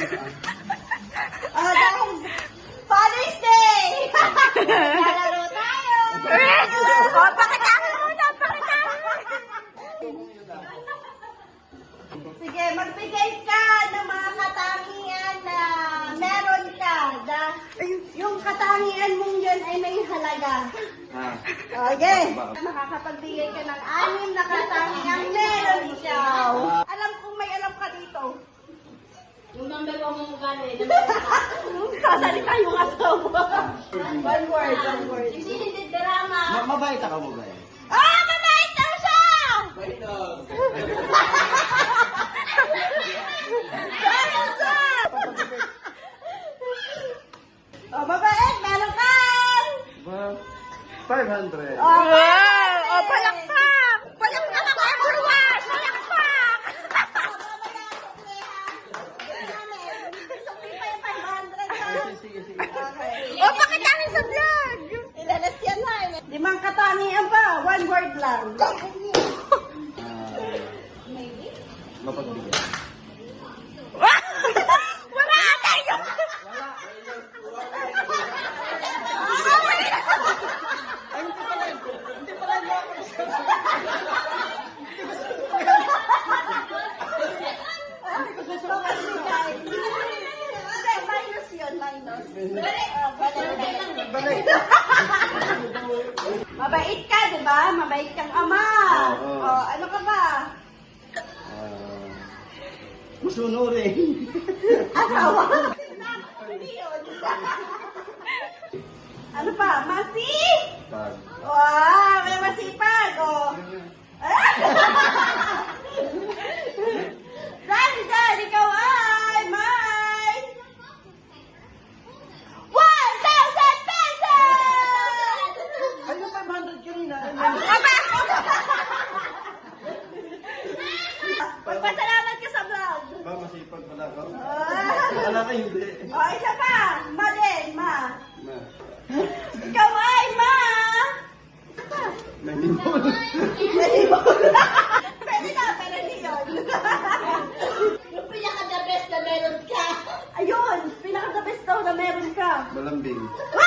Oh, dahil Father's Day! Lalaro tayo! Oh, pakitahin muna, pakitahin! Sige, magbigay ka ng mga katangian na meron ka. Yung katangian mong yun ay may halaga. Okay. Makakapagbigay ka ng 6 na katangian meron siya. Alam kong may alam ka dito. Yung number 1 mong ugali. Sasalita yung asawa. One word. Yung sinindid drama. Mabait ako, mabait. Ah! Mabait daw siya! Meron siya! Oh, mabait! Meron kang! 500. Oh, Oh, palakpak! Palakpak ako, everyone! Palakpak! Sige. Oh, pakitahin sa vlog! Ilalas yan na. 5 katangian pa. 1 word lang. Mapagbigay. Wala tayo! Minus yun, minus. Balik. Mabait ka, di ba? Mabait kang ama. Oo. Oh, ano ka ba? Masunurin. Asawa? Hindi yun. Ano pa? Pag. Wow, may masipag. Oh. Dan, ikaw ay may 1,000 pesos! Ano 500 kanina? Magpasalamat ka sa vlog. Ba, masipag pala ako? Ah. Wala ka, hindi. Oh, isa pa. Ma din, ma. Na. Ikaw ay ma. Nanimol. Pwede na, pero hindi yun. Yung pinaka-the best na meron ka. Ayun, pinaka-the best daw na meron ka. Malambing. Ah!